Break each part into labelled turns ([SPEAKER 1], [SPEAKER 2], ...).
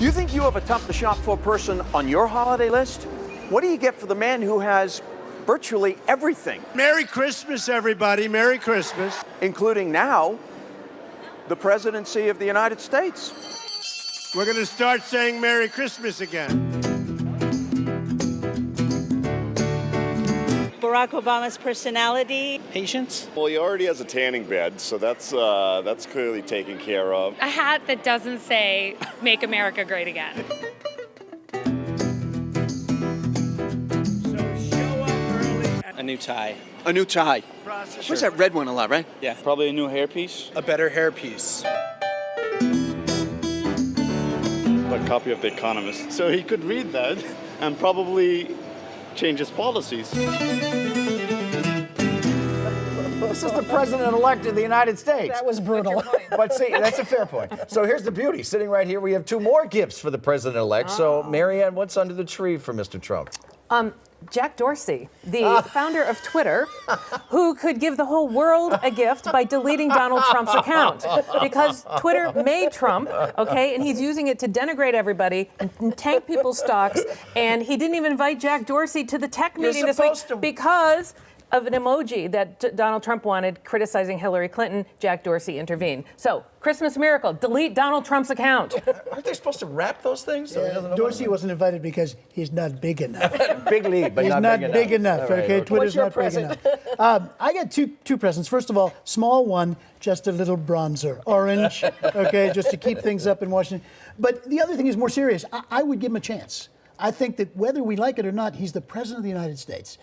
[SPEAKER 1] You think you have a tough to shop for person on your holiday list? What do you get for the man who has virtually everything?
[SPEAKER 2] Merry Christmas, everybody. Merry Christmas.
[SPEAKER 1] Including now, the presidency of the United States.
[SPEAKER 2] We're going to start saying Merry Christmas again.
[SPEAKER 3] Barack Obama's personality.
[SPEAKER 4] Patience.
[SPEAKER 5] Well, he already has a tanning bed, so that's clearly taken care of.
[SPEAKER 6] A hat that doesn't say, "Make America Great Again."
[SPEAKER 2] So show up early.
[SPEAKER 4] A new tie.
[SPEAKER 7] A new tie.
[SPEAKER 2] Process.
[SPEAKER 7] Where's that red one a lot, right?
[SPEAKER 4] Yeah. Probably a new hairpiece.
[SPEAKER 7] A better hairpiece.
[SPEAKER 5] A copy of The Economist. So he could read that and probably change his policies.
[SPEAKER 8] This is the president-elect of the United States.
[SPEAKER 9] That was brutal.
[SPEAKER 8] But see, that's a fair point. So here's the beauty. Sitting right here, we have two more gifts for the president-elect. So, Marianne, what's under the tree for Mr. Trump?
[SPEAKER 9] Jack Dorsey, the founder of Twitter, who could give the whole world a gift by deleting Donald Trump's account. Because Twitter made Trump, okay, and he's using it to denigrate everybody and tank people's stocks. And he didn't even invite Jack Dorsey to the tech meeting this week because of an emoji that Donald Trump wanted criticizing Hillary Clinton. Jack Dorsey intervened. So, Christmas miracle, delete Donald Trump's account.
[SPEAKER 8] Aren't they supposed to wrap those things? So he doesn't know
[SPEAKER 10] Dorsey wasn't invited because he's not big enough.
[SPEAKER 8] Big lead, but
[SPEAKER 10] He's not big enough.
[SPEAKER 8] All right,
[SPEAKER 10] Okay, Twitter's
[SPEAKER 9] What's your
[SPEAKER 10] not big
[SPEAKER 9] present?
[SPEAKER 10] enough. I got two presents. First of all, small one, just a little bronzer, orange. Okay, just to keep things up in Washington. But the other thing is more serious. I would give him a chance. I think that whether we like it or not, he's the president of the United States.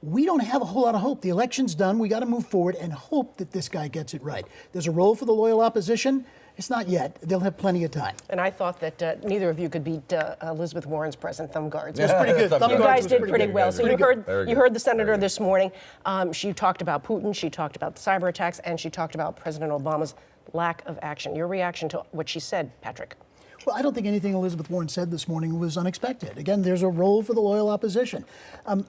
[SPEAKER 10] We don't have a whole lot of hope. The election's done. We got to move forward and hope that this guy gets it right. There's a role for the loyal opposition. It's not yet. They'll have plenty of time.
[SPEAKER 11] And I thought that neither of you could beat Elizabeth Warren's present thumb guards.
[SPEAKER 10] It was pretty good.
[SPEAKER 11] You guys did pretty well. So you
[SPEAKER 8] Very
[SPEAKER 11] heard the senator this morning. She talked about Putin. She talked about the cyber attacks, and she talked about President Obama's lack of action. Your reaction to what she said, Patrick?
[SPEAKER 10] Well, I don't think anything Elizabeth Warren said this morning was unexpected. Again, there's a role for the loyal opposition.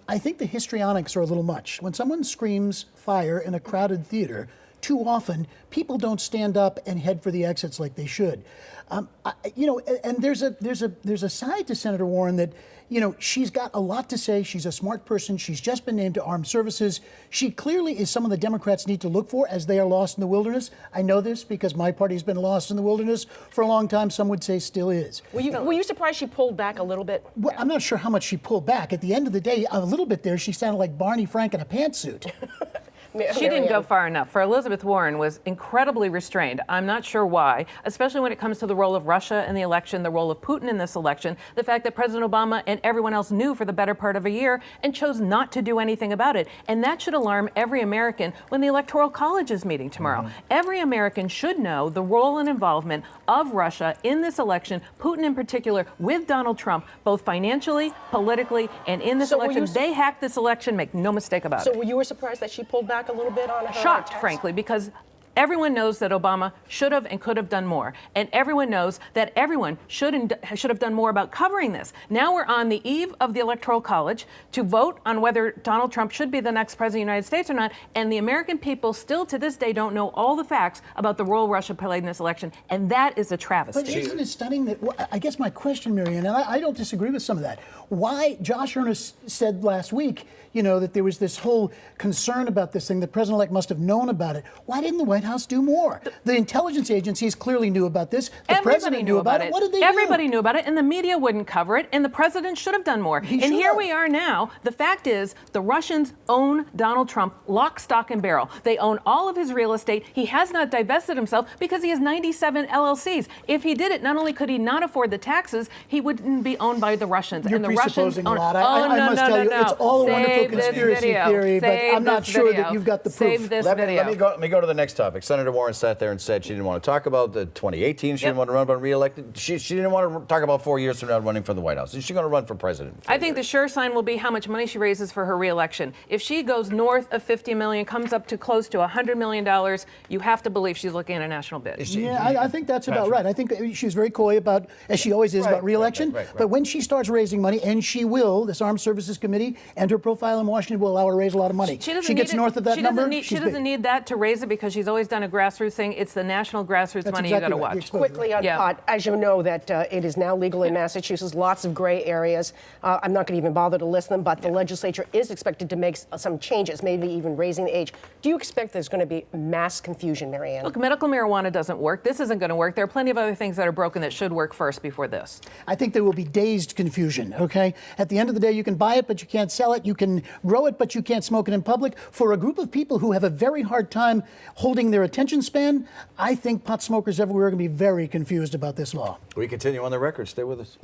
[SPEAKER 10] I think the histrionics are a little much. When someone screams fire in a crowded theater, too often people don't stand up and head for the exits like they should. And there's a side to Senator Warren that, she's got a lot to say. She's a smart person. She's just been named to Armed Services. She clearly is someone the Democrats need to look for as they are lost in the wilderness. I know this because my party's been lost in the wilderness for a long time. Some would say still is.
[SPEAKER 11] Were you surprised she pulled back a little bit?
[SPEAKER 10] Well, I'm not sure how much she pulled back. At the end of the day, a little bit there, she sounded like Barney Frank in a pantsuit.
[SPEAKER 9] She didn't go far enough. For Elizabeth Warren was incredibly restrained. I'm not sure why, especially when it comes to the role of Russia in the election, the role of Putin in this election, the fact that President Obama and everyone else knew for the better part of a year and chose not to do anything about it. And that should alarm every American when the Electoral College is meeting tomorrow. Mm-hmm. Every American should know the role and involvement of Russia in this election, Putin in particular, with Donald Trump, both financially, politically, and in this election. They hacked this election, make no mistake about it.
[SPEAKER 11] So you were surprised that she pulled back a little bit on her
[SPEAKER 9] Shocked,
[SPEAKER 11] attacks?
[SPEAKER 9] frankly, because everyone knows that Obama should have and could have done more. And everyone knows that everyone should have done more about covering this. Now we're on the eve of the Electoral College to vote on whether Donald Trump should be the next president of the United States or not. And the American people still to this day don't know all the facts about the role Russia played in this election. And that is a travesty.
[SPEAKER 10] But isn't it stunning that, I guess my question, Marianne, and I don't disagree with some of that. Why Josh Earnest said last week, that there was this whole concern about this thing. The president-elect must have known about it. Why didn't the White House do more? The intelligence agencies clearly knew about this. The president knew about it. What did they do?
[SPEAKER 9] Everybody knew about it, and the media wouldn't cover it, and the president should have done more. And here we are now. The fact is, the Russians own Donald Trump lock, stock, and barrel. They own all of his real estate. He has not divested himself because he has 97 LLCs. If he did it, not only could he not afford the taxes, he wouldn't be owned by the Russians.
[SPEAKER 10] You're
[SPEAKER 9] and the Russians
[SPEAKER 10] presupposing
[SPEAKER 9] own.
[SPEAKER 10] a lot. I must tell you, it's all a wonderful conspiracy theory, but I'm not sure that you've got the proof.
[SPEAKER 8] Let me go to the next topic. Senator Warren sat there and said she didn't want to talk about the 2018. She didn't want to run about re-elected. She didn't want to talk about 4 years from now running for the White House. Is she going to run for president?
[SPEAKER 9] I think the sure sign will be how much money she raises for her re-election. If she goes north of $50 million, comes up to close to $100 million, you have to believe she's looking at a national bid.
[SPEAKER 10] I think that's about right. I think she's very coy about, as she always is, about re-election.
[SPEAKER 8] Right.
[SPEAKER 10] But when she starts raising money, and she will, this Armed Services Committee and her profile in Washington will allow her to raise a lot of money. She gets north of that number.
[SPEAKER 9] She doesn't need that to raise it because she's always always done a grassroots thing. It's the national grassroots
[SPEAKER 10] That's
[SPEAKER 9] money
[SPEAKER 10] exactly
[SPEAKER 9] you got to
[SPEAKER 10] right. The
[SPEAKER 9] watch.
[SPEAKER 10] exposure.
[SPEAKER 11] Quickly on
[SPEAKER 9] Yeah.
[SPEAKER 11] pot, as you know, that it is now legal in Massachusetts, lots of gray areas. I'm not going to even bother to list them, but the legislature is expected to make some changes, maybe even raising the age. Do you expect there's going to be mass confusion, Marianne?
[SPEAKER 9] Look, medical marijuana doesn't work. This isn't going to work. There are plenty of other things that are broken that should work first before this.
[SPEAKER 10] I think there will be dazed confusion, okay? At the end of the day, you can buy it, but you can't sell it. You can grow it, but you can't smoke it in public. For a group of people who have a very hard time holding their attention span, I think pot smokers everywhere are going to be very confused about this law.
[SPEAKER 8] We continue on the record. Stay with us.